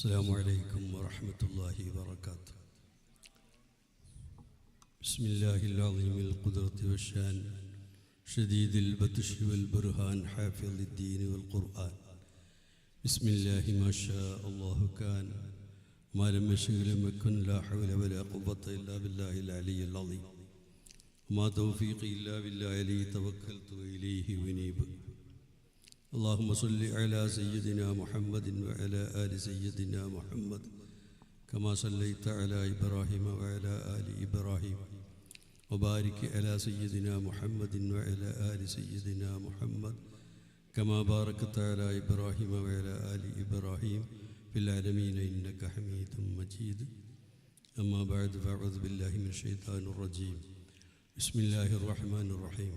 السلام عليكم ورحمة الله وبركاته. بسم الله العظيم القدرة والشان شديد البطش والبرهان حافظ الدين والقرآن. بسم الله ما شاء الله كان ما لم يشأ لم يكن لا حول ولا قوة إلا بالله العلي العظيم وما توفيقي إلا بالله عليه توكلت وإليه أنيب. اللهم صل على سيدنا محمد وعلى آل سيدنا محمد كما صليت على إبراهيم وعلى آل إبراهيم وبارك على سيدنا محمد وعلى آل سيدنا محمد كما باركت على إبراهيم وعلى آل إبراهيم في العالمين إنك حميد مجيد. أما بعد فأعوذ بالله من الشيطان الرجيم. بسم الله الرحمن الرحيم.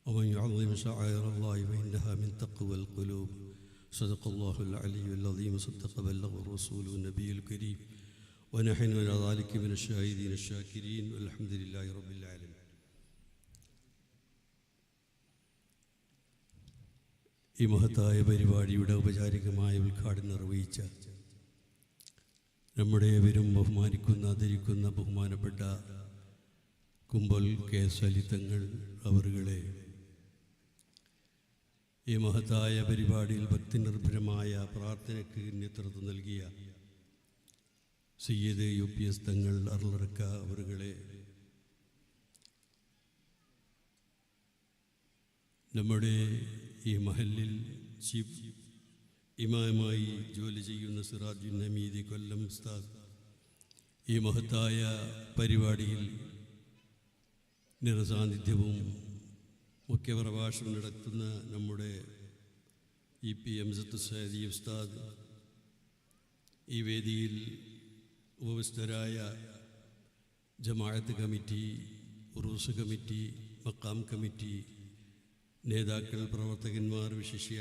ومن يعظم شعائر الله فإنها من تقوى القلوب. صدق الله العلي العظيم وصدق بلغ الرسول النبي الكريم ونحن على ذلك من الشاهدين الشاكرين والحمد لله رب العالمين. ഈ മഹത്തായ പരിപാടിയുടെ ഔപചാരികമായ ഉദ്ഘാടനം നിർവഹിച്ച നമ്മുടെ ഏവരും ബഹുമാനിക്കുന്ന ആദരിക്കുന്ന ബഹുമാനപ്പെട്ട കുമ്പൽ കെ സലിതങ്ങൾ അവരുകളെ, ഈ മഹത്തായ പരിപാടിയിൽ ഭക്തിനിർഭരമായ പ്രാർത്ഥനയ്ക്ക് നേതൃത്വം നൽകിയ സയ്യിദ് UPS തങ്ങൾ അർലറക്ക അവരുകളെ, നമ്മുടെ ഈ മഹല്ലിൽ ചീഫ് ഇമാമായി ജോലി ചെയ്യുന്ന സിറാജുൻ ഹമീദി കൊല്ലം ഉസ്താദ്, ഈ മഹത്തായ പരിപാടിയിൽ നിറസാന്നിധ്യവും മുഖ്യപ്രഭാഷണം നടത്തുന്ന നമ്മുടെ EP എംസത്ത് സൈദി ഉസ്താദ്, ഈ വേദിയിൽ ഉപവിഷ്ടരായ ജമാഅത്ത് കമ്മിറ്റി, ഉറൂസ് കമ്മിറ്റി, മക്കാം കമ്മിറ്റി നേതാക്കൾ, പ്രവർത്തകന്മാർ, വിശിഷ്യ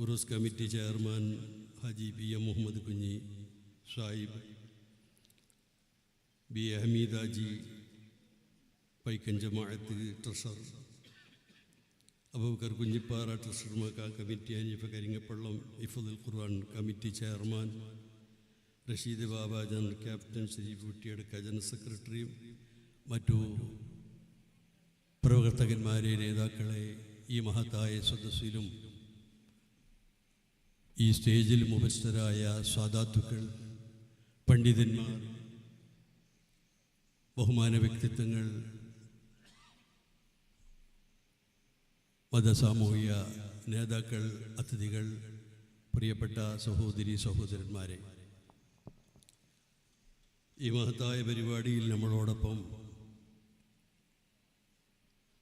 ഉറൂസ് കമ്മിറ്റി ചെയർമാൻ ഹാജി PM മുഹമ്മദ് കുഞ്ഞി സാഹിബ്, B ഹമീദാജി, പൈക്കൻ ജമാഅത്ത് ട്രഷറർ അബൂബക്കർ കുഞ്ഞിപ്പാറ ട്രഷറർ, മക്ക കമ്മിറ്റി ഹനീഫ കരിങ്ങപ്പള്ളം ഹിഫ്ദുൽ ഖുർആൻ committee chairman Rashid Baba, general captain Sharif കുട്ടിയടക്ക ജനറൽ സെക്രട്ടറിയും മറ്റു പ്രവർത്തകന്മാരെ, നേതാക്കളെ, ഈ മഹത്തായ സദസ്സിലും ഈ സ്റ്റേജിൽ ഉപസ്ഥരായ സാദാത്തുക്കൾ, പണ്ഡിതന്മാർ, ബഹുമാന വ്യക്തിത്വങ്ങൾ, മതസാമൂഹിക നേതാക്കൾ, അതിഥികൾ, പ്രിയപ്പെട്ട സഹോദരി സഹോദരന്മാരെ, ഈ മഹത്തായ പരിപാടിയിൽ നമ്മളോടൊപ്പം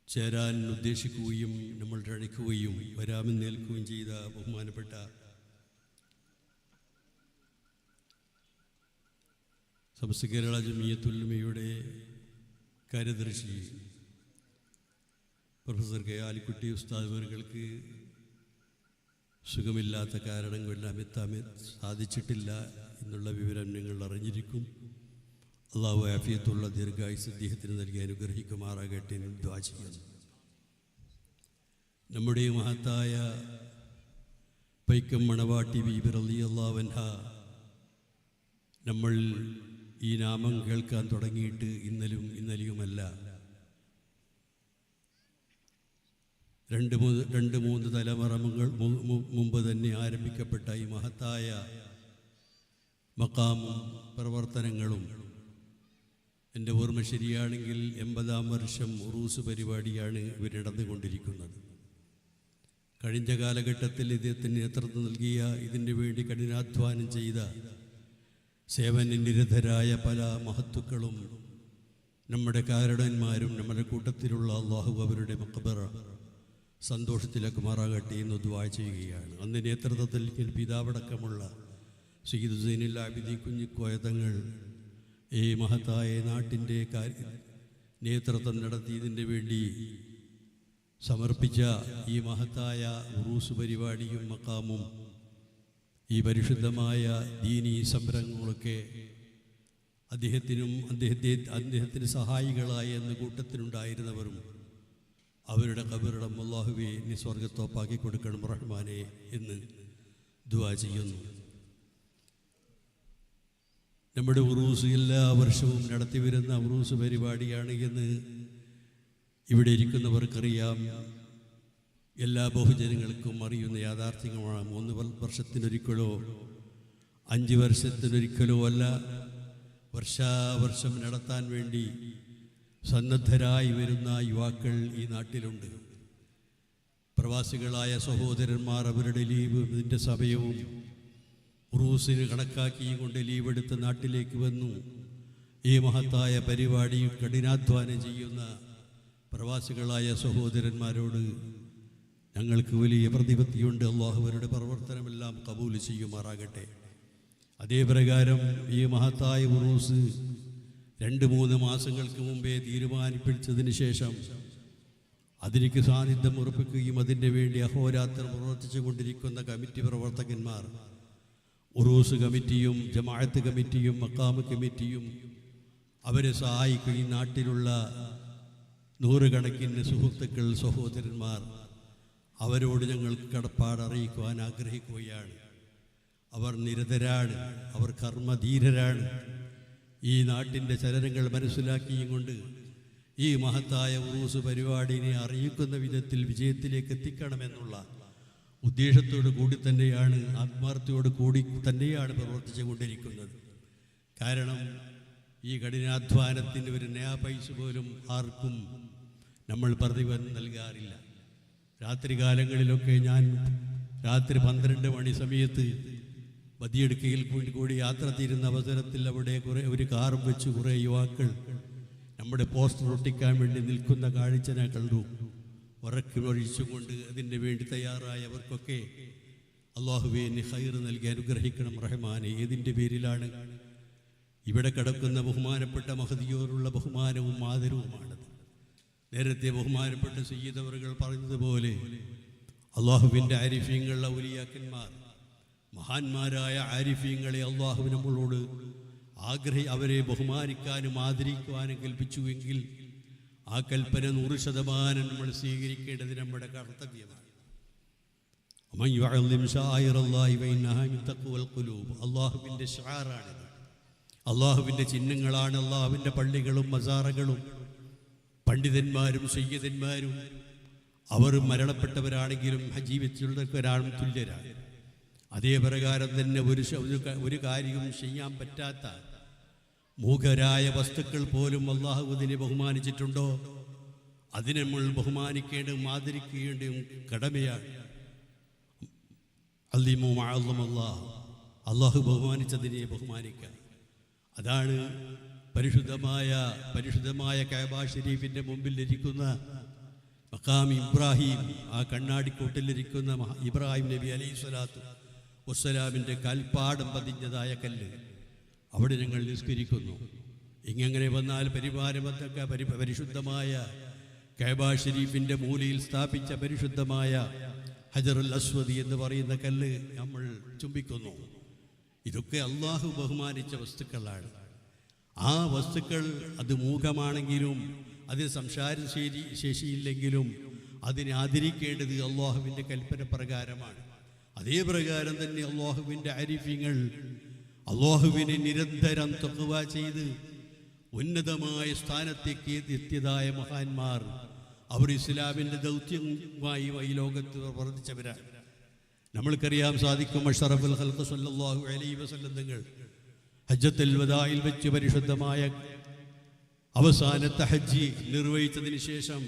ചേരാൻ ഉദ്ദേശിക്കുകയും നമ്മൾ ക്ഷണിക്കുകയും വരാമെന്നേൽക്കുകയും ചെയ്ത ബഹുമാനപ്പെട്ട സമസ്ത കേരള ജമിയത്തുൽ ഉലമയുടെ കാര്യദർശി പ്രൊഫസർ K ആലിക്കുട്ടി ഉസ്താദ് അവർക്ക് സുഖമില്ലാത്ത കാരണം കൊണ്ടെല്ലാം എത്താൻ സാധിച്ചിട്ടില്ല എന്നുള്ള വിവരം നിങ്ങൾ അറിഞ്ഞിരിക്കും. അള്ളാഹു ആഫിയത്തുള്ള ദീർഘായുസ്സ് അദ്ദേഹത്തിന് നൽകി അനുഗ്രഹിക്കുമാറാകട്ടെ എന്ന് ദുആ ചെയ്യുന്നു. നമ്മുടെ മഹത്തായ പൈക്കം മണവാട്ടി ബീബി റളിയല്ലാഹു അൻഹാ നമ്മൾ ഈ നാമം കേൾക്കാൻ തുടങ്ങിയിട്ട് ഇന്നലെയുമല്ല, രണ്ട് മൂന്ന് തലമുറകൾ മുമ്പ് തന്നെ ആരംഭിക്കപ്പെട്ട ഈ മഹത്തായ മഖാമും പ്രവർത്തനങ്ങളും, എൻ്റെ ഓർമ്മ ശരിയാണെങ്കിൽ 80-ാം വർഷം ഉറൂസ് പരിപാടിയാണ് ഇവർ നടന്നുകൊണ്ടിരിക്കുന്നത്. കഴിഞ്ഞ കാലഘട്ടത്തിൽ ഇദ്ദേഹത്തിന് നേതൃത്വം നൽകിയ, ഇതിനു വേണ്ടി കഠിനാധ്വാനം ചെയ്ത സേവനനിരതരായ പല മഹത്തുക്കളും, നമ്മുടെ കാരണന്മാരും നമ്മുടെ കൂട്ടത്തിലുള്ള അള്ളാഹു അവരുടെ മഖബറ സന്തോഷത്തിലാക്കുമാറാകട്ടെ എന്ന് ദുആ ചെയ്യുകയാണ്. അന്ന് നേതൃത്വത്തിൽ പിതാവടക്കമുള്ള സയ്യിദ് സൈനുൽ ആബിദീൻ കുഞ്ഞിക്കോയ തങ്ങൾ ഈ മഹത്തായ നാട്ടിൻ്റെ നേതൃത്വം നടത്തി ഇതിൻ്റെ വേണ്ടി സമർപ്പിച്ച ഈ മഹത്തായ ഉറൂസ് പരിപാടിയും മഖാമും ഈ പരിശുദ്ധമായ ദീനീ സംരംഭങ്ങളൊക്കെ അദ്ദേഹത്തിന് സഹായികളായ എന്ന കൂട്ടത്തിലുണ്ടായിരുന്നവരും അവരുടെ ഖബറിടം അല്ലാഹുവേ നീ സ്വർഗ്ഗത്തോപ്പാക്കി കൊടുക്കണം റഹ്മാനെ എന്ന് ദുആ ചെയ്യുന്നു. നമ്മുടെ ഉറൂസ് എല്ലാ വർഷവും നടത്തിവരുന്ന ഉറൂസ് പരിപാടിയാണ് എന്ന് ഇവിടെ ഇരിക്കുന്നവർക്കറിയാം. എല്ലാ ബഹുജനങ്ങൾക്കും അറിയുന്ന യാഥാർത്ഥ്യമാണ്. 3 വർഷത്തിനൊരിക്കലോ 5 വർഷത്തിനൊരിക്കലോ അല്ല, വർഷാവർഷം നടത്താൻ വേണ്ടി സന്നദ്ധരായി വരുന്ന യുവാക്കൾ ഈ നാട്ടിലുണ്ട്. പ്രവാസികളായ സഹോദരന്മാർ അവരുടെ ലീവ് ഇതിൻ്റെ സമയവും ഉറൂസിന് കണക്കാക്കിക്കൊണ്ട് ലീവെടുത്ത് നാട്ടിലേക്ക് വന്നു. ഈ മഹത്തായ പരിപാടി കഠിനാധ്വാനം ചെയ്യുന്ന പ്രവാസികളായ സഹോദരന്മാരോട് ഞങ്ങൾക്ക് വലിയ പ്രതിപത്തിയുണ്ട്. അള്ളാഹു അവരുടെ പ്രവർത്തനമെല്ലാം കബൂൽ ചെയ്യുമാറാകട്ടെ. അതേ പ്രകാരം ഈ മഹത്തായ ഉറൂസ് 2-3 മാസങ്ങൾക്ക് മുമ്പേ തീരുമാനിപ്പിച്ചതിന് ശേഷം അതിലേക്ക് സാന്നിധ്യം ഉറപ്പിക്കുകയും അതിൻ്റെ വേണ്ടി അഹോരാത്രം പ്രവർത്തിച്ചു കൊണ്ടിരിക്കുന്ന കമ്മിറ്റി പ്രവർത്തകന്മാർ, ഉറൂസ് കമ്മിറ്റിയും ജമാഅത്ത് കമ്മിറ്റിയും മഖാമ് കമ്മിറ്റിയും അവരെ സഹായിക്കുകയും നാട്ടിലുള്ള 100 കണക്കിന് സുഹൃത്തുക്കൾ സഹോദരന്മാർ അവരോട് ഞങ്ങൾക്ക് കടപ്പാട് അറിയിക്കുവാൻ ആഗ്രഹിക്കുകയാണ്. അവർ നിരതരാണ്, അവർ കർമ്മധീരരാണ്. ഈ നാട്ടിൻ്റെ ചലനങ്ങൾ മനസ്സിലാക്കിയും കൊണ്ട് ഈ മഹത്തായ ഉറൂസ് പരിപാടിനെ അറിയിക്കുന്ന വിധത്തിൽ വിജയത്തിലേക്ക് എത്തിക്കണമെന്നുള്ള ഉദ്ദേശത്തോടു കൂടി തന്നെയാണ്, ആത്മാർത്ഥയോട് കൂടി തന്നെയാണ് പ്രവർത്തിച്ചു കൊണ്ടിരിക്കുന്നത്. കാരണം ഈ കഠിനാധ്വാനത്തിൻ്റെ ഒരു നയാ പൈസ പോലും ആർക്കും നമ്മൾ പ്രതിഫലം നൽകാറില്ല. രാത്രി കാലങ്ങളിലൊക്കെ ഞാൻ രാത്രി 12 മണി സമയത്ത് ബദിയടുക്കയിൽ കൂടി യാത്ര തീരുന്ന അവസരത്തിൽ അവിടെ ഒരു കാറും വെച്ച് കുറേ യുവാക്കൾ നമ്മുടെ പോസ്റ്റർ ഒട്ടിക്കാൻ വേണ്ടി നിൽക്കുന്ന കാഴ്ച ഞാൻ കണ്ടു. ഉറക്കിമൊഴിച്ചുകൊണ്ട് അതിന് വേണ്ടി തയ്യാറായവർക്കൊക്കെ അല്ലാഹുവേ നീ ഖൈർ നൽകി അനുഗ്രഹിക്കണം റഹ്മാനെ. ഏതിൻ്റെ പേരിലാണ്? ഇവിടെ കിടക്കുന്ന ബഹുമാനപ്പെട്ട മഹദിയോടുള്ള ബഹുമാനവും ആദരവുമാണത്. നേരത്തെ ബഹുമാനപ്പെട്ട സയ്യിദ് അവറുകൾ പറഞ്ഞതുപോലെ അള്ളാഹുവിൻ്റെ ആരിഫീങ്ങൾ, ഔലിയാക്കന്മാർ, മഹാന്മാരായ ആരിഫീങ്ങളെ അള്ളാഹു നമ്മളോട് അവരെ ബഹുമാനിക്കാനും ആദരിക്കുവാനും കൽപ്പിച്ചുവെങ്കിൽ ആ കൽപ്പന 100% നമ്മൾ സ്വീകരിക്കേണ്ടത് നമ്മുടെ കർത്തവ്യമാണ്. അള്ളാഹുവിൻ്റെ ഷാറാണിത്, അള്ളാഹുവിൻ്റെ ചിഹ്നങ്ങളാണ്. അള്ളാഹുവിൻ്റെ പള്ളികളും മസാറകളും പണ്ഡിതന്മാരും സയ്യിദന്മാരും അവർ മരണപ്പെട്ടവരാണെങ്കിലും ജീവിച്ചുള്ളവരാണ് തുല്യരാണ്. അതേ പ്രകാരം തന്നെ ഒരു കാര്യവും ചെയ്യാൻ പറ്റാത്ത മൂകരായ വസ്തുക്കൾ പോലും അള്ളാഹു അതിനെ ബഹുമാനിച്ചിട്ടുണ്ടോ? അതിനെ നമ്മൾ ബഹുമാനിക്കേണ്ടതും ആദരിക്കേണ്ടതും കടമയാണ്. അള്ളാഹു ബഹുമാനിച്ചതിനെ ബഹുമാനിക്കുക. അതാണ് പരിശുദ്ധമായ കഅബ ഷരീഫിൻ്റെ മുമ്പിലിരിക്കുന്ന മഖാം ഇബ്രാഹിം, ആ കണ്ണാടിക്കൂട്ടിലിരിക്കുന്ന ഇബ്രാഹിം നബി അലൈഹിസ്സലാത്തു വസ്സലാമിൻ്റെ കാൽപ്പാടം പതിഞ്ഞതായ കല്ല്, അവിടെ ഞങ്ങൾ നിസ്കരിക്കുന്നു. ഇങ്ങനെ വന്നാൽ പരിശുദ്ധമായ കഅബ ഷരീഫിൻ്റെ മൂലയിൽ സ്ഥാപിച്ച പരിശുദ്ധമായ ഹജറുൽ അസ്വദ് എന്ന് പറയുന്ന കല്ല് നമ്മൾ ചുംബിക്കുന്നു. ഇതൊക്കെ അള്ളാഹു ബഹുമാനിച്ച വസ്തുക്കളാണ്. ആ വസ്തുക്കൾ അത് മൂകമാണെങ്കിലും അതിന് സംസാര ശേഷിയില്ലെങ്കിലും അതിനെ ആദരിക്കേണ്ടത് അള്ളാഹുവിൻ്റെ കൽപ്പന പ്രകാരമാണ്. അതേ പ്രകാരം തന്നെ അള്ളാഹുവിൻ്റെ ആരിഫീങ്ങൾ അള്ളാഹുവിനെ നിരന്തരം തഖ്വ ചെയ്ത് ഉന്നതമായ സ്ഥാനത്തേക്ക് എത്തിയതായ മഹാന്മാർ അവർ ഇസ്ലാമിൻ്റെ ദൗത്യമായി ഈ ലോകത്ത് പ്രവർത്തിച്ചവരാണ്. നമ്മൾക്കറിയാൻ സാധിക്കും അഷ്റഫുൽ ഖൽഖ് സല്ലല്ലാഹു അലൈഹി വസല്ലം തങ്ങൾ ഹജ്ജത്തുൽ വദാഇൽ വെച്ച് പരിശുദ്ധമായ അവസാനത്തെ ഹജ്ജ് നിർവഹിച്ചതിന് ശേഷം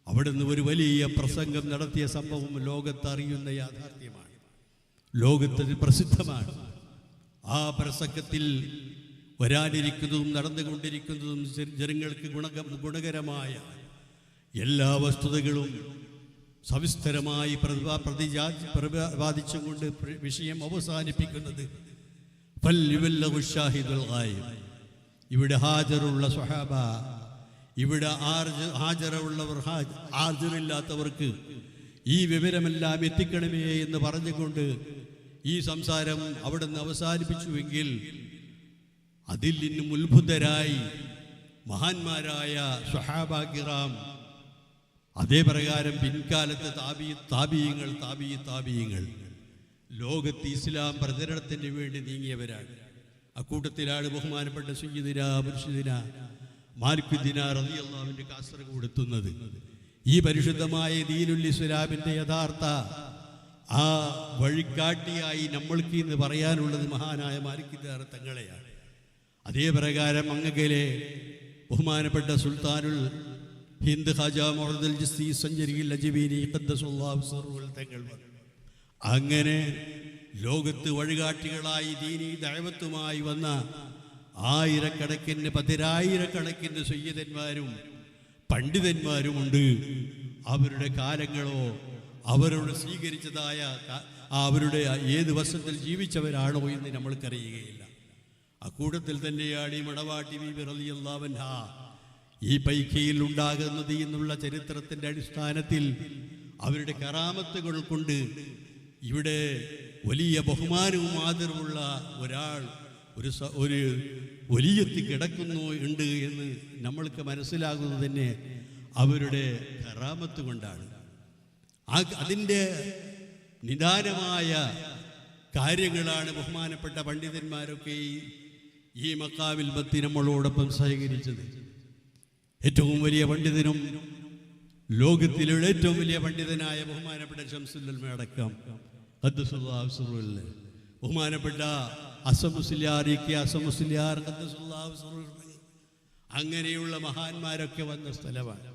അവിടുന്ന് ഒരു വലിയ പ്രസംഗം നടത്തിയ സംഭവം ലോകത്ത് അറിയുന്ന യാഥാർത്ഥ്യമാണ്, ലോകത്തിൽ പ്രസിദ്ധമാണ്. ആ പ്രസംഗത്തിൽ വരാനിരിക്കുന്നതും നടന്നുകൊണ്ടിരിക്കുന്നതും ജനങ്ങൾക്ക് ഗുണകരമായ എല്ലാ വസ്തുതകളും സവിസ്തരമായി പ്രതിപാദിച്ചുകൊണ്ട് വിഷയം അവസാനിപ്പിക്കുന്നത് ഇവിടെ ഹാജറുള്ള സ്വഹാബ, ഇവിടെ ഹാജറുള്ളവർ, ഹാജറില്ലാത്തവർക്ക് ഈ വിവരമെല്ലാം എത്തിക്കണമേ എന്ന് പറഞ്ഞുകൊണ്ട് ഈ സംസാരം അവിടെ നിന്ന് അവസാനിപ്പിച്ചുവെങ്കിൽ അതിൽ നിന്നും ഉത്ഭുതരായി മഹാന്മാരായ സ്വഹാബ കിറാം അതേ പ്രകാരം പിൻകാലത്ത് താബിയങ്ങൾ ലോകത്ത് ഇസ്ലാം പ്രചരണത്തിന് വേണ്ടി നീങ്ങിയവരാണ്. അക്കൂട്ടത്തിലാണ് ബഹുമാനപ്പെട്ട സയ്യിദുനാ മുർഷിദുനാ മാലിക് ദിനാർ റളിയല്ലാഹുവിന്റെ കാസർഗോഡ് എത്തുന്നത്. ഈ പരിശുദ്ധമായ ദീനുൽ ഇസ്ലാമിന്റെ യഥാർത്ഥ ആ വഴികാട്ടിയായി നമ്മൾക്ക് ഇന്ന് പറയാനുള്ളത് മഹാനായ മാലിക് ദിനാർ തങ്ങളെയാണ്. അതേ പ്രകാരം അങ്ങകലെ ബഹുമാനപ്പെട്ട സുൽത്താനുൽ ഹിന്ദ് ഖാജാ മുഹമ്മദ് അൽ ജിസ്തി സഞ്ചരിയിൽ അജ്മീരി ഖദ്ദസുല്ലാഹു സിർറുൽ തങ്ങൾ അങ്ങനെ ലോകത്ത് വഴികാട്ടികളായി ദീനീ ദഅവത്തുമായി വന്ന ആയിരക്കണക്കിന് പതിനായിരക്കണക്കിന് സയ്യിദന്മാരും പണ്ഡിതന്മാരുമുണ്ട്. അവരുടെ കാലങ്ങളോ അവരോട് സ്വീകരിച്ചതായ അവരുടെ ഏത് വർഷത്തിൽ ജീവിച്ചവരാണോ എന്ന് നമ്മൾക്കറിയുകയില്ല. അക്കൂട്ടത്തിൽ തന്നെയാണ് ഈ മണവാട്ടി ബീബി റളിയല്ലാഹു അൻഹാ ഈ പൈക്കയിൽ ഉണ്ടാകുന്നത് എന്നുള്ള ചരിത്രത്തിൻ്റെ അടിസ്ഥാനത്തിൽ അവരുടെ കറാമത്തുകൾ കൊണ്ട് ഇവിടെ വലിയ ബഹുമാനവും ആദരവുള്ള ഒരാൾ ഒരു വലിയത്തി കിടക്കുന്നു ഉണ്ട് എന്ന് നമ്മൾക്ക് മനസ്സിലാകുന്നത് തന്നെ അവരുടെ കറാമത്ത് കൊണ്ടാണ്. അതിൻ്റെ നിദാനമായ കാര്യങ്ങളാണ് ബഹുമാനപ്പെട്ട പണ്ഡിതന്മാരൊക്കെ ഈ മക്കാമിൽ ബത്തി നമ്മളോടൊപ്പം സഹകരിച്ചത്. ഏറ്റവും വലിയ പണ്ഡിതനും ലോകത്തിലുള്ള ഏറ്റവും വലിയ പണ്ഡിതനായ ബഹുമാനപ്പെട്ട ശംസുൽ ഉലമ അടക്കം ഖദ്ദസുല്ലാഹു സിർറുൽ ബഹുമാനപ്പെട്ട അസമുസ്ലിയാർ ഖദ്ദസുല്ലാഹു സിർറുൽ അങ്ങനെയുള്ള മഹാന്മാരൊക്കെ വന്ന സ്ഥലമാണ്.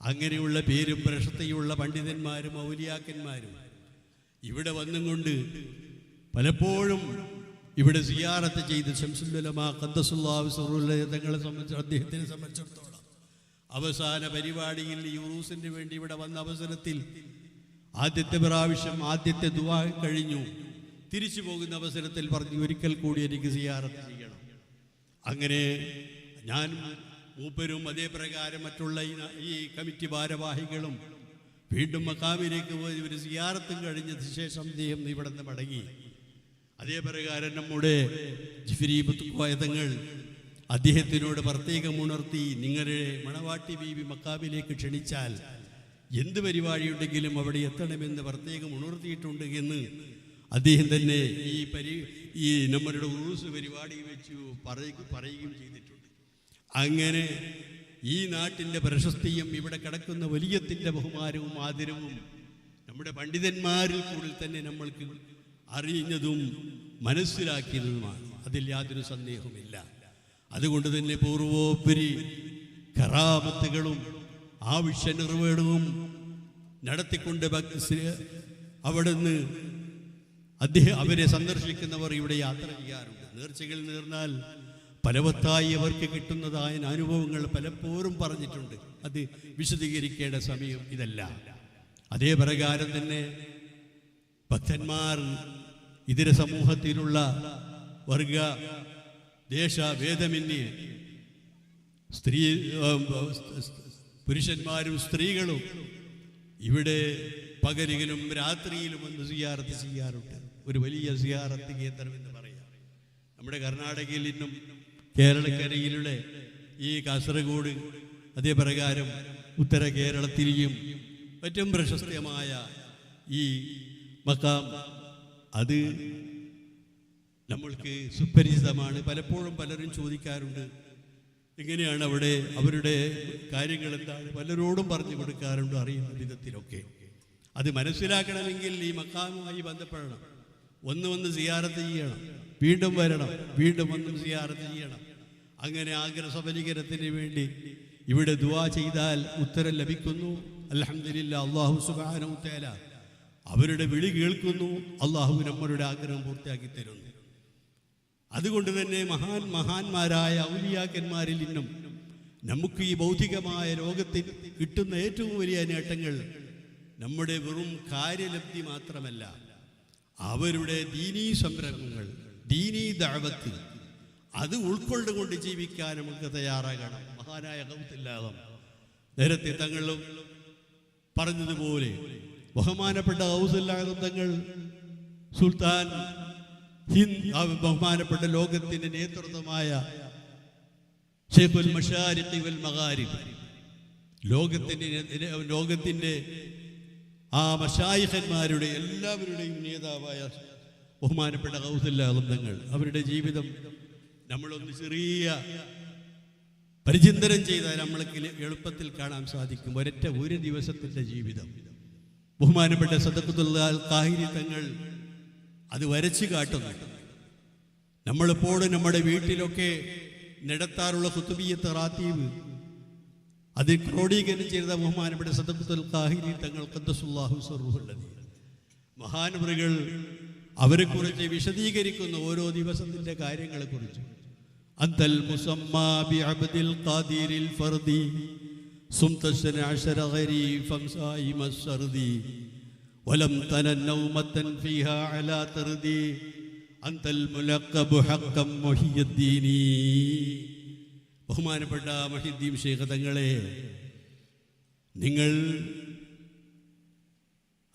അങ്ങനെയുള്ള പേരും പ്രശസ്തിയുള്ള പണ്ഡിതന്മാരും ഔലിയാക്കന്മാരും ഇവിടെ വന്നും കൊണ്ട് പലപ്പോഴും ഇവിടെ സിയാറത്ത് ചെയ്ത് ശംസുൽ ഉലമ ഖദ്ദസുല്ലാഹു സിർറുൽ തങ്ങളെ സംബന്ധിച്ച് അദ്ദേഹത്തിനെ സംബന്ധിച്ചിടത്തോളം അവസാന പരിപാടിയിൽ ഈ ഉറൂസിന് വേണ്ടി ഇവിടെ വന്ന അവസരത്തിൽ ആദ്യത്തെ പ്രാവശ്യം ആദ്യത്തെ ദുആ കഴിഞ്ഞു. തിരിച്ചു പോകുന്ന അവസരത്തിൽ പറഞ്ഞു, ഒരിക്കൽ കൂടി എനിക്ക് സിയാറത്ത് ചെയ്യണം. അങ്ങനെ ഞാൻ മൂപ്പരും അതേ പ്രകാരം മറ്റുള്ള ഈ കമ്മിറ്റി ഭാരവാഹികളും വീണ്ടും മക്കാമിലേക്ക് പോയി ഒരു സിയാറത്തും കഴിഞ്ഞതിന് ശേഷം അദ്ദേഹം ഇവിടെ നിന്ന് മടങ്ങി. അതേ പ്രകാരം നമ്മുടെ ജിഫ്രി തങ്ങൾ അദ്ദേഹത്തിനോട് പ്രത്യേകം ഉണർത്തി, നിങ്ങളുടെ മണവാട്ടി ബീബി മക്കാമിലേക്ക് ക്ഷണിച്ചാൽ എന്ത് പരിപാടിയുണ്ടെങ്കിലും അവിടെ എത്തണമെന്ന് പ്രത്യേകം ഉണർത്തിയിട്ടുണ്ട് എന്ന് അദ്ദേഹം തന്നെ ഈ നമ്മുടെ ഉറൂസ് പരിപാടി വെച്ച് പറയുകയും ചെയ്തിട്ടുണ്ട്. അങ്ങനെ ഈ നാട്ടിൻ്റെ പ്രശസ്തിയും ഇവിടെ കിടക്കുന്ന വലിയത്തിൻ്റെ ബഹുമാനവും ആദരവും നമ്മുടെ പണ്ഡിതന്മാരിൽ കൂടി തന്നെ നമ്മൾക്ക് അറിയുന്നതും മനസ്സിലാക്കിയതുമാണ്. അതിൽ യാതൊരു സന്ദേഹവുമില്ല. അതുകൊണ്ട് തന്നെ പൂർവോപരി കറാമത്തുകളും ആവശ്യ നിർവഹണവും നടത്തിക്കൊണ്ട് അവിടുന്ന് അവരെ സന്ദർശിക്കുന്നവർ ഇവിടെ യാത്ര ചെയ്യാറുണ്ട്. നേർച്ചകൾ നേർന്നാൽ ഫലവത്തായി അവർക്ക് കിട്ടുന്നതായ അനുഭവങ്ങൾ പലപ്പോഴും പറഞ്ഞിട്ടുണ്ട്. അത് വിശദീകരിക്കേണ്ട സമയം ഇതല്ല. അതേ പ്രകാരം തന്നെ ഭക്തന്മാർ ഇതര സമൂഹത്തിലുള്ള വർഗ ദേശഭേദമന്യേ പുരുഷന്മാരും സ്ത്രീകളും ഇവിടെ പകലിലും രാത്രിയിലും വന്ന് സിയാറത്ത് ചെയ്യാറുണ്ട്. ഒരു വലിയ സിയാറത്ത് കേന്ദ്രം എന്ന് പറയാം. നമ്മുടെ കർണാടകയിൽ നിന്നും കേരളക്കരയിലുള്ള ഈ കാസർഗോഡ് അതേ പ്രകാരം ഉത്തര കേരളത്തിലെയും ഏറ്റവും പ്രശസ്തമായ ഈ മക്കാം അത് നമ്മൾക്ക് സുപരിചിതമാണ്. പലപ്പോഴും പലരും ചോദിക്കാറുണ്ട്, എങ്ങനെയാണ് അവിടെ അവരുടെ കാര്യങ്ങൾ എന്താണ്, പലരോടും പറഞ്ഞു കൊടുക്കാറുണ്ട് അറിയുന്ന വിധത്തിലൊക്കെ. അത് മനസ്സിലാക്കണമെങ്കിൽ ഈ മക്കാമുമായി ബന്ധപ്പെടണം. വന്ന് സിയാറത്ത് ചെയ്യണം, വീണ്ടും വരണം, വീണ്ടും വന്നും സിയാറത്ത് ചെയ്യണം. അങ്ങനെ ആഗ്രഹസഫലീകരണത്തിന് വേണ്ടി ഇവിടെ ദുആ ചെയ്താൽ ഉത്തരം ലഭിക്കുന്നു. അൽഹംദുലില്ലാ, അല്ലാഹു സുബ്ഹാനഹു വ തആല അവരുടെ വിളി കേൾക്കുന്നു. അല്ലാഹു നമ്മളുടെ ആഗ്രഹം പൂർത്തിയാക്കി തരുന്നു. അതുകൊണ്ട് തന്നെ മഹാന്മാരായ ഔലിയാക്കന്മാരിൽ നിന്നും നമുക്ക് ഈ ഭൗതികമായ ലോകത്തിൽ കിട്ടുന്ന ഏറ്റവും വലിയ നേട്ടങ്ങൾ നമ്മുടെ വെറും കാര്യലബ്ധി മാത്രമല്ല, അവരുടെ ദീനീ സംരംഭങ്ങൾ, ദീനീ ദഅവത്ത്, അത് ഉൾക്കൊണ്ടുകൊണ്ട് ജീവിക്കാൻ നമുക്ക് തയ്യാറാകണം. മഹാനായ ഗൗസുല്ലാദം നേരത്തെ തങ്ങളും പറഞ്ഞതുപോലെ ബഹുമാനപ്പെട്ട ഗൗസുല്ലാദം തങ്ങൾ സുൽത്താൻ ബഹുമാനപ്പെട്ട ലോകത്തിന്റെ നേതൃത്വമായ ശൈഖുൽ മശാരിഖി വൽ മഗാരിബ് ലോകത്തിൻ്റെ ആ മശായിഖന്മാരുടെ എല്ലാവരുടെയും നേതാവായ ബഹുമാനപ്പെട്ട ഗൗസുൽ ആലം തങ്ങൾ, അവരുടെ ജീവിതം നമ്മളൊന്ന് ചെറിയ പരിചിന്തനം ചെയ്താൽ നമ്മൾക്ക് എളുപ്പത്തിൽ കാണാൻ സാധിക്കും. ഒരു ദിവസത്തിൻ്റെ ജീവിതം ബഹുമാനപ്പെട്ട സദഖത്തുൽ ഖാഹിരി തങ്ങൾ അത് വരച്ചു കാട്ടുന്നു. നമ്മളെപ്പോഴും നമ്മുടെ വീട്ടിലൊക്കെ നടത്താറുള്ള ഖുതുബിയ്യത്ത് റാത്തീബ് അത് ക്രോഡീകരണം ചെയ്ത ബഹുമാനപ്പെട്ട സദഖത്തുൽ ഖാഹിരി തങ്ങൾ ഖദ്ദസുല്ലാഹു സിർറുഹുൽ അദീം മഹാനവറുകൾ അവരെക്കുറിച്ച് വിശദീകരിക്കുന്ന ഓരോ ദിവസത്തിൻ്റെ കാര്യങ്ങളെക്കുറിച്ച്. അന്തൽ മുസമ്മാ ബി അബ്ദിൽ ഖാദിരിൽ ഫർദി സുംതശന അശറ ഖരീഫം സായിമസ് സർദി വലം തനൻ നൗമതൻ ഫീഹാ അലാ തർദി അന്തൽ മുലഖബ് ഹഖം മുഹിയുദ്ദീനി. ബഹുമാനപ്പെട്ട മുഹിയുദ്ദീൻ ശൈഖ് തങ്ങളെ, നിങ്ങൾ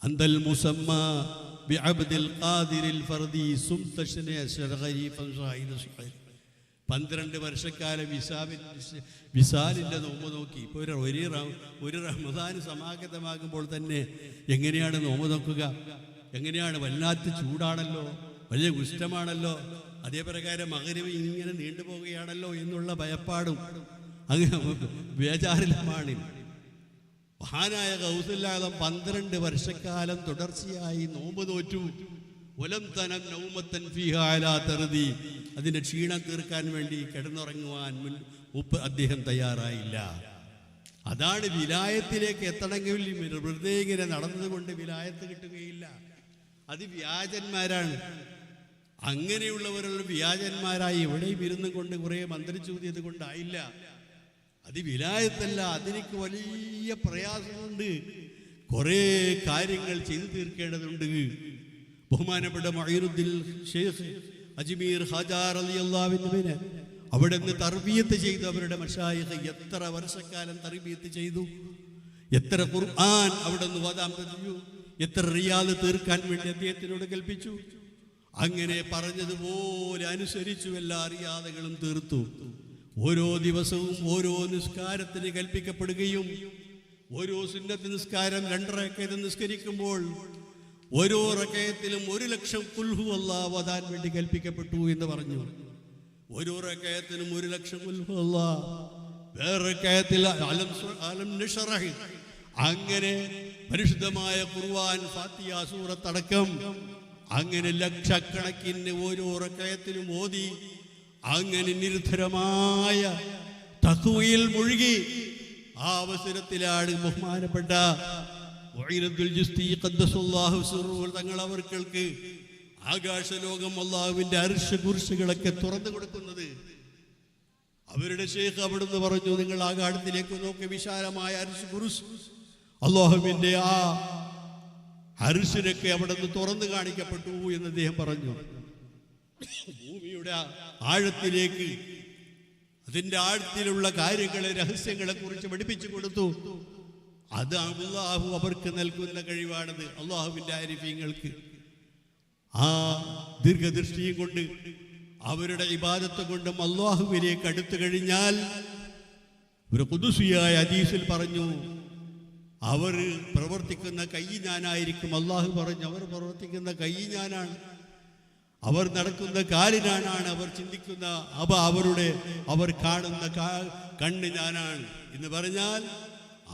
അന്തൽ മുസമ്മാ ബി അബ്ദിൽ ഖാദിരിൽ ഫർദി സുംതശന അശറ ഖരീഫം സായിമസ് സർദി 12 വർഷക്കാലം വിസാലിൻ്റെ നോമ്പ് നോക്കി. ഇപ്പോൾ ഒരു റമദാൻ സമാഗതമാകുമ്പോൾ തന്നെ എങ്ങനെയാണ് നോമ്പ് നോക്കുക? എങ്ങനെയാണ്? വല്ലാത്ത ചൂടാണല്ലോ, വലിയ കുഷ്ഠമാണല്ലോ, അതേപ്രകാരം മഗ്‌രിബ് ഇങ്ങനെ നീണ്ടുപോവുകയാണല്ലോ എന്നുള്ള ഭയപ്പാടും അങ്ങനെ ബേജാറിലുമാണ്. മഹാനായ ഗൗസുൽ ആലം 12 വർഷക്കാലം തുടർച്ചയായി നോമ്പ് നോറ്റു. വലം തനം നൗമത്തൻ ഫീഹാ അലാ തർദി, അതിൻ്റെ ക്ഷീണം തീർക്കാൻ വേണ്ടി കിടന്നുറങ്ങുവാൻ അദ്ദേഹം തയ്യാറായില്ല. അതാണ് വിലായത്തിലേക്ക് എത്തണമെങ്കിൽ വെറുതെ ഇങ്ങനെ നടന്നുകൊണ്ട് വിലായത്ത് കിട്ടുകയില്ല. അത് വ്യാജന്മാരാണ്. അങ്ങനെയുള്ളവരുള്ള വ്യാജന്മാരായി എവിടെയും ഇരുന്നും കൊണ്ട് കുറേ മന്ത്രിച്ചൂതിയത് കൊണ്ടായില്ല. അത് വിലായത്തല്ല, അതിനൊക്കെ വലിയ പ്രയാസമുണ്ട്, കുറേ കാര്യങ്ങൾ ചെയ്തു തീർക്കേണ്ടതുണ്ട്. ബഹുമാനപ്പെട്ട മുഈനുദ്ദീൻ ശൈഖ് അജ്മീർ ഖാജാ റളിയല്ലാഹു അൻഹുവിനെ അവിടെ നിന്ന് തർബിയത്ത് ചെയ്തു. അവരുടെ മശായിഖ് എത്ര വർഷക്കാലം തർബിയത്ത് ചെയ്തു, എത്ര ഖുർആൻ അവിടെ നിന്ന് ഓതാൻ പറ്റിച്ചു, എത്ര റിയാദ് തീർക്കാൻ വേണ്ടി അദ്ദേഹത്തിനോട് കൽപ്പിച്ചു. അങ്ങനെ പറഞ്ഞതുപോലെ അനുസരിച്ചു എല്ലാ റിയാദുകളും തീർത്തു. ഓരോ ദിവസവും ഓരോ നിസ്കാരത്തിന് കൽപ്പിക്കപ്പെടുകയും ഓരോ സുന്നത്ത് നിസ്കാരം 2 റക്അത്ത് നിസ്കരിക്കുമ്പോൾ ഓരോ റകഅത്തിലും 1,00,000 ഖുൽ ഹുവല്ലാഹ് ഓതാൻ വേണ്ടി കൽപ്പിക്കപ്പെട്ടു എന്ന് പറഞ്ഞു. ഓരോ റകഅത്തിനും 1,00,000 ഖുൽ ഹുവല്ലാഹ്, വേറെ റകഅത്തിൽ അലം നശ്റഹ്, അങ്ങനെ പരിശുദ്ധമായ ഖുർആൻ ഫാത്തിഹ സൂറത്ത് അടക്കം അങ്ങനെ ലക്ഷക്കണക്കിന് ഓരോ റകഅത്തിലും ഓതി അങ്ങനെ നിരന്തരമായ തഖ്വയിൽ മുഴുകി. ആ അവസരത്തിലാണ് ബഹുമാനപ്പെട്ട തങ്ങൾ അവർക്ക് ആകാശലോകം അല്ലാഹുവിന്റെ അർശ് കുർസികളൊക്കെ തുറന്നു കൊടുക്കുന്നത്. അവരുടെ ശൈഖ് അവിടുന്ന് പറഞ്ഞു, നിങ്ങൾ ആകാശത്തിലേക്ക് നോക്കി, വിശാലമായ അർശ് കുർസ് അല്ലാഹുവിന്റെ ആ അർശിനൊക്കെ അവിടുന്ന് തുറന്നു കാണിക്കപ്പെട്ടു എന്ന് അദ്ദേഹം പറഞ്ഞു. ഭൂമിയുടെ ആഴത്തിലേക്ക്, അതിൻ്റെ ആഴത്തിലുള്ള കാര്യങ്ങളെ, രഹസ്യങ്ങളെ കുറിച്ച് പഠിപ്പിച്ചു കൊടുത്തു. അത് അല്ലാഹു അവർക്ക് നൽകുന്ന കഴിവാണത്. അല്ലാഹുവിൻ്റെ ആരിഫീങ്ങൾക്ക് ആ ദീർഘദൃഷ്ടിയും കൊണ്ട് അവരുടെ ഇബാദത്ത് കൊണ്ടും അല്ലാഹുവിലേക്ക് അടുത്തു കഴിഞ്ഞാൽ, ഒരു ഖുദ്സിയായ ഹദീസിൽ പറഞ്ഞു, അവർ പ്രവർത്തിക്കുന്ന കൈ ഞാനായിരിക്കും. അല്ലാഹു പറഞ്ഞു, അവർ പ്രവർത്തിക്കുന്ന കൈ ഞാനാണ്, അവർ നടക്കുന്ന കാലിനാണ്, അവർ ചിന്തിക്കുന്ന അവർ കാണുന്ന കണ്ണ് ഞാനാണ് എന്ന് പറഞ്ഞാൽ,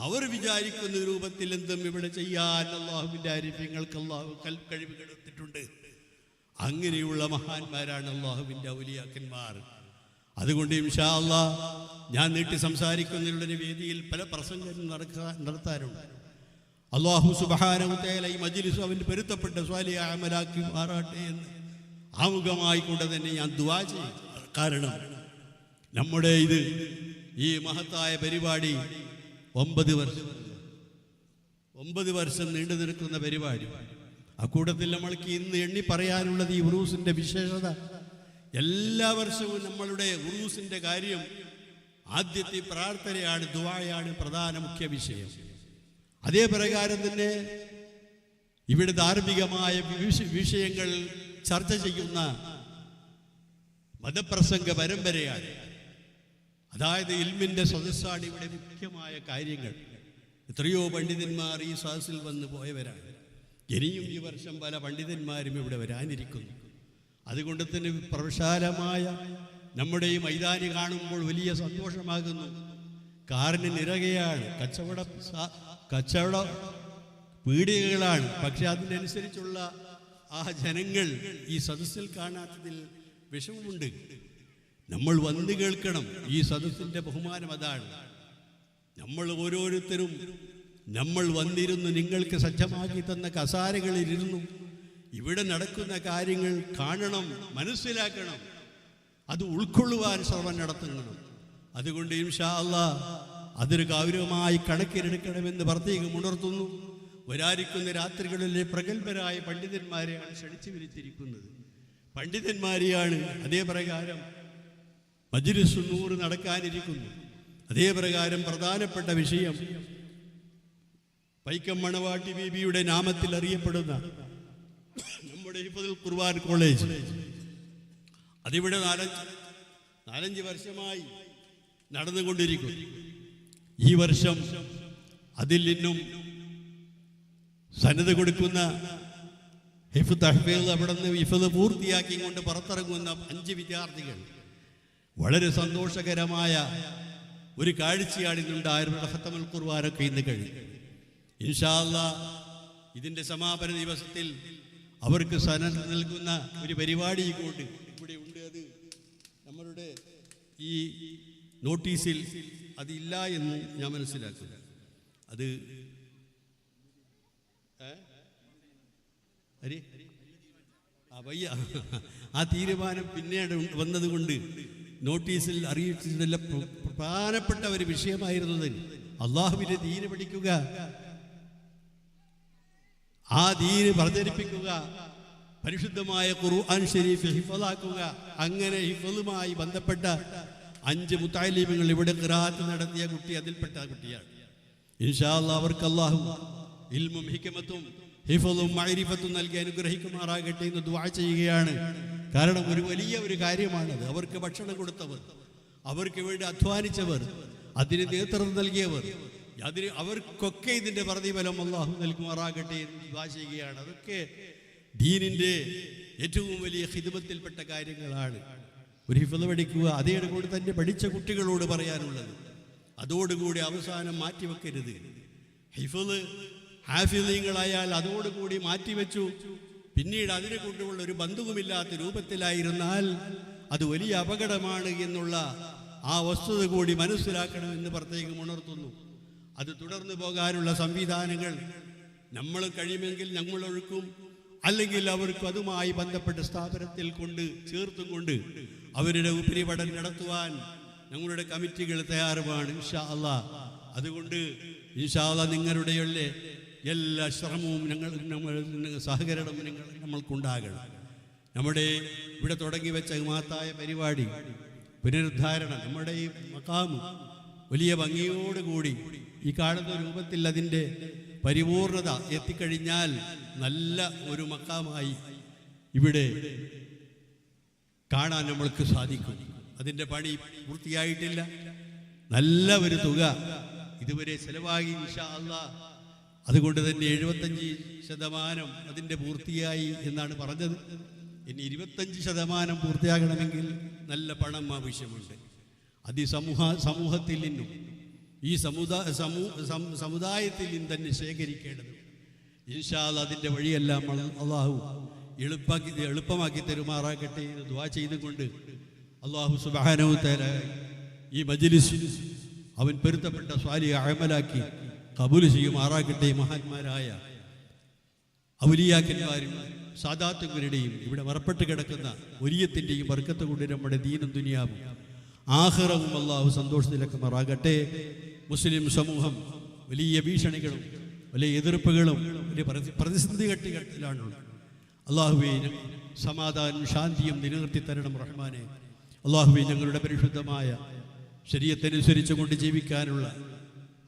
അവർ വിചാരിക്കുന്ന രൂപത്തിൽ എന്തും ഇവിടെ ചെയ്യാൻ അല്ലാഹുവിൻ്റെ ആരിഫ്യങ്ങൾക്ക് അല്ലാഹു കഴിവ് കൊടുത്തിട്ടുണ്ട്. അങ്ങനെയുള്ള മഹാന്മാരാണ് അല്ലാഹുവിൻ്റെ ഔലിയാക്കന്മാർ. അതുകൊണ്ട് ഇൻഷാ അല്ലാഹ് ഞാൻ നീട്ടി സംസാരിക്കുന്നതിനുള്ള വേദിയിൽ പല പ്രസംഗങ്ങളും നടത്താറുണ്ട്. അല്ലാഹു സുബ്ഹാനഹു വ തആല ഈ മജ്ലിസ് അവന് പൊരുത്തപ്പെട്ട സ്വാലിഹായ അമലാക്കി മാറാട്ടെ എന്ന് ആമുഖമായി കൊണ്ട് തന്നെ ഞാൻ ദുആ ചെയ്യും. കാരണം നമ്മുടെ ഈ മഹത്തായ പരിപാടി 9 വർഷം നീണ്ടു നിൽക്കുന്ന പരിപാടി. അക്കൂട്ടത്തിൽ നമ്മൾക്ക് ഇന്ന് എണ്ണി പറയാനുള്ളത് ഈ ഉറൂസിന്റെ വിശേഷത. എല്ലാ വർഷവും നമ്മളുടെ ഉറൂസിന്റെ കാര്യം ആദ്യത്തെ പ്രാർത്ഥനയാണ്, ദുആയാണ് പ്രധാന മുഖ്യ വിഷയം. അതേ പ്രകാരം തന്നെ ഇവിടെ ധാർമ്മികമായ വിഷയങ്ങൾ ചർച്ച ചെയ്യുന്ന മതപ്രസംഗ പരമ്പരയാണ്. അതായത് ഇൽമിൻ്റെ സദസ്സാണ് ഇവിടെ മുഖ്യമായ കാര്യങ്ങൾ. എത്രയോ പണ്ഡിതന്മാർ ഈ സദസ്സിൽ വന്ന് പോയവരാണ്. ഇനിയും ഈ വർഷം പല പണ്ഡിതന്മാരും ഇവിടെ വരാനിരിക്കുന്നു. അതുകൊണ്ട് തന്നെ പ്രവിശാലമായ നമ്മുടെ ഈ മൈതാനി കാണുമ്പോൾ വലിയ സന്തോഷമാകുന്നു. കാറിന് നിറകയാണ്, കച്ചവട പീടികകളാണ്. പക്ഷെ അതിനനുസരിച്ചുള്ള ആ ജനങ്ങൾ ഈ സദസ്സിൽ കാണാത്തതിൽ വിഷമമുണ്ട്. നമ്മൾ വന്ന് കേൾക്കണം. ഈ സദസ്സിൻ്റെ ബഹുമാനം അതാണ്. നമ്മൾ ഓരോരുത്തരും നമ്മൾ വന്നിരുന്നു, നിങ്ങൾക്ക് സജ്ജമാക്കി തന്ന കസാരകളിലിരുന്നു ഇവിടെ നടക്കുന്ന കാര്യങ്ങൾ കാണണം, മനസ്സിലാക്കണം, അത് ഉൾക്കൊള്ളുവാൻ ശ്രമം നടത്തണം. അതുകൊണ്ട് ഇൻഷാ അല്ലാഹ് അതൊരു ഗൗരവമായി കണക്കിലെടുക്കണമെന്ന് പ്രത്യേകം ഉണർത്തുന്നു. വരാനിരിക്കുന്ന രാത്രികളിലെ പ്രഗത്ഭരായ പണ്ഡിതന്മാരെയാണ് ക്ഷണിച്ചു വിരിച്ചിരിക്കുന്നത്. പണ്ഡിതന്മാരെയാണ്. അതേ പ്രകാരം മജ്‌ലിസ് നൂർ നടക്കാനിരിക്കുന്നു. അതേ പ്രകാരം പ്രധാനപ്പെട്ട വിഷയം വൈക്കം മണവാട്ടി ബീബിയുടെ നാമത്തിൽ അറിയപ്പെടുന്ന നമ്മുടെ ഹിഫ്ളുൽ ഖുർആൻ കോളേജ്, അതിവിടെ 4-5 വർഷമായി നടന്നുകൊണ്ടിരിക്കുന്നു. ഈ വർഷം അതിൽ നിന്നും സനത് കൊടുക്കുന്ന ഹിഫ്ള് അവിടെ നിന്ന് ഹിഫ്ള് പൂർത്തിയാക്കി കൊണ്ട് പുറത്തിറങ്ങുന്ന 5 വിദ്യാർത്ഥികൾ. വളരെ സന്തോഷകരമായ ഒരു കാഴ്ചയാണ് ഇന്നുണ്ടായിരുന്ന ഖത്തമുൽ ഖുർആനൊക്കെ ഇന്ന് കഴിഞ്ഞു. ഇൻഷാ അല്ലാഹ് ഇതിൻ്റെ സമാപന ദിവസത്തിൽ അവർക്ക് സനത് നൽകുന്ന ഒരു പരിപാടി കൊണ്ട് ഇവിടെ ഉണ്ട്. അത് നമ്മളുടെ ഈ നോട്ടീസിൽ അതില്ല എന്ന് ഞാൻ മനസ്സിലാക്കുന്നു. അത് ആ തീരുമാനം പിന്നീട് വന്നതുകൊണ്ട് നോട്ടീസിൽ അറിയിച്ചിട്ടുള്ള പ്രധാനപ്പെട്ട ഒരു വിഷയമായിരുന്നത് അള്ളാഹുവിന്റെ ദീന് പഠിക്കുക, ആ ദീന് പ്രചരിപ്പിക്കുക, പരിശുദ്ധമായ ഖുർആൻ ശരീഫ് ഹിഫ്ളാക്കുക. അങ്ങനെ ഹിഫ്ളുമായി ബന്ധപ്പെട്ട 5 മുത്തഅല്ലിമുകൾ ഇവിടെ ഖിറാഅത്ത് നടത്തിയ കുട്ടി അതിൽപ്പെട്ട കുട്ടിയാണ്. ഇൻഷാ അല്ലാഹ് അവർക്ക് അല്ലാഹു ഇൽമും ഹിക്മത്തും ഹിഫ്ളും മഅരിഫത്തും നൽകി അനുഗ്രഹിക്കുമാറാകട്ടെ എന്ന് ദുആ ചെയ്യുകയാണ്. കാരണം ഒരു വലിയ ഒരു കാര്യമാണത്. അവർക്ക് ഭക്ഷണം കൊടുത്തവർ, അവർക്ക് വേണ്ടി അധ്വാനിച്ചവർ, അതിന് നേതൃത്വം നൽകിയവർ, അവർക്കൊക്കെ ഇതിൻ്റെ പ്രതിഫലം അല്ലാഹു നൽകുമാറാകട്ടെ എന്ന് ദുആ ചെയ്യുകയാണ്. അതൊക്കെ ദീനിൻ്റെ ഏറ്റവും വലിയ ഖിദ്മത്തിൽപ്പെട്ട കാര്യങ്ങളാണ്. ഒരു ഹിഫ്ള് പഠിക്കുക, അതോടുകൂടി തന്നെ പഠിച്ച കുട്ടികളോട് പറയാനുള്ളത്, അതോടുകൂടി അവസാനം മാറ്റിവെക്കരുത്. ഹിഫ്ള് ഹാഫിളീങ്ങളായാൽ അതോടുകൂടി മാറ്റിവെച്ചു പിന്നീട് അതിനെ കൊണ്ടുള്ള ഒരു ബന്ധവുമില്ലാത്ത രൂപത്തിലായിരുന്നാൽ അത് വലിയ അപകടമാണ് എന്നുള്ള ആ വസ്തുത കൂടി മനസ്സിലാക്കണമെന്ന് പ്രത്യേകം ഉണർത്തുന്നു. അത് തുടർന്നു പോകാനുള്ള സംവിധാനങ്ങൾ നമ്മൾ കഴിയുമെങ്കിൽ ഞങ്ങളൊഴുക്കും, അല്ലെങ്കിൽ അവർക്ക് അതുമായി ബന്ധപ്പെട്ട സ്ഥാപനത്തിൽ ചേർത്തും കൊണ്ട് അവരുടെ ഉപരിപഠനം നടത്തുവാൻ ഞങ്ങളുടെ കമ്മിറ്റികൾ തയ്യാറുമാണ് ഇൻഷാ അല്ലാഹ്. അതുകൊണ്ട് ഇൻഷാ അല്ലാഹ് നിങ്ങളുടെ എല്ലാ ശ്രമവും സഹകരണവും നമ്മൾക്കുണ്ടാകണം. നമ്മുടെ ഇവിടെ തുടങ്ങി വെച്ച മഹത്തായ പരിപാടി പുനരുദ്ധാരണം, നമ്മുടെ ഈ മഖാമ് വലിയ ഭംഗിയോടുകൂടി ഈ കാണുന്ന രൂപത്തിൽ അതിൻ്റെ പരിപൂർണത എത്തിക്കഴിഞ്ഞാൽ നല്ല ഒരു മഖാമായി ഇവിടെ കാണാൻ നമ്മൾക്ക് സാധിക്കും. അതിൻ്റെ പണി പൂർത്തിയായിട്ടില്ല. നല്ല ഒരു തുക ഇതുവരെ ചെലവായി ഇൻഷാ അല്ലാഹ്. അതുകൊണ്ട് തന്നെ 75% അതിൻ്റെ പൂർത്തിയായി എന്നാണ് പറഞ്ഞത്. ഇനി 25% പൂർത്തിയാകണമെങ്കിൽ നല്ല പണം ആവശ്യമുണ്ട്. അത് ഈ സമൂഹത്തിൽ നിന്നും ഈ സമുദായത്തിൽ നിന്ന് തന്നെ ശേഖരിക്കേണ്ടത്. ഇൻഷാ അല്ലാഹ് അതിൻ്റെ വഴിയെല്ലാം അള്ളാഹു എളുപ്പമാക്കി തരുമാറാകട്ടെ എന്ന് ദുആ ചെയ്തുകൊണ്ട് അള്ളാഹു സുബ്ഹാനഹു വ തആല ഈ മജ്‌ലിസ് അവൻ പൊരുത്തപ്പെട്ട സ്വാലിഹ് അമലാക്കി കബൂൽ ചെയ്യുമാറാകട്ടെ. മഹാന്മാരായ ഔലിയാക്കന്മാരും സാദാത്തുകളുടെയും ഇവിടെ മറപ്പെട്ട് കിടക്കുന്ന ഒരിയത്തിൻ്റെയും ബർക്കത്ത് കൊണ്ട് നമ്മുടെ ദീനും ദുനിയാവും ആഖിറവും അള്ളാഹു സന്തോഷത്തിലാക്കുമാറാകട്ടെ. മുസ്ലിം സമൂഹം വലിയ ഭീഷണികളും വലിയ എതിർപ്പുകളും വലിയ പ്രതിസന്ധി ഘട്ടത്തിലാണുള്ളത്. അള്ളാഹുവേ സമാധാനം ശാന്തിയും നിലനിർത്തി തരണം റഹ്മാനെ. അള്ളാഹുവേ ഞങ്ങളുടെ പരിശുദ്ധമായ ശരീഅത്തനുസരിച്ച് കൊണ്ട് ജീവിക്കാനുള്ള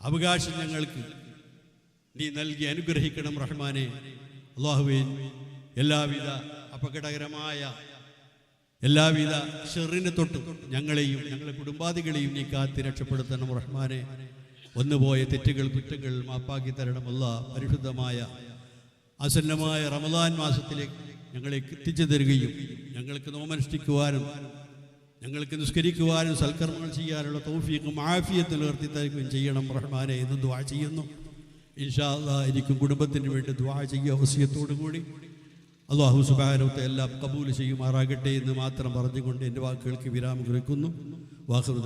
അവകാശം ഞങ്ങൾക്ക് നീ നൽകി അനുഗ്രഹിക്കണം റഹ്മാനെ. അള്ളാഹുവേ എല്ലാവിധ അപകടകരമായ എല്ലാവിധ ഷെറിനെ തൊട്ടും ഞങ്ങളെയും ഞങ്ങളുടെ കുടുംബാദികളെയും നീ കാത്തി രക്ഷപ്പെടുത്തണം റഹ്മാനെ. വന്നുപോയ തെറ്റുകൾ കുറ്റങ്ങൾ മാപ്പാക്കി തരണമല്ല. പരിശുദ്ധമായ ആസന്നമായ റമദാൻ മാസത്തിലേക്ക് ഞങ്ങളെ എത്തിച്ചു തരികയും ഞങ്ങൾക്ക് നോമനുഷ്ഠിക്കുവാനും ഞങ്ങൾക്ക് നിസ്കരിക്കുവാനും സൽക്കർമ്മങ്ങൾ ചെയ്യാനുള്ള തൗഫീഖും ആഫിയത്തും ഉയർത്തി തരികയും ചെയ്യണം റഹ്മാനെ എന്ന് ദുആ ചെയ്യുന്നു. ഇൻഷാ അല്ലാഹ് എനിക്കും കുടുംബത്തിന് വേണ്ടി ദുആ ചെയ്യുക വസിയത്തോടു കൂടി. അല്ലാഹു സുബ്ഹാനഹു വ തആല കബൂൽ ചെയ്യുമാറാകട്ടെ എന്ന് മാത്രം പറഞ്ഞുകൊണ്ട് എൻ്റെ വാക്കുകൾക്ക് വിരാമം കുറിക്കുന്നു. വാഖിറു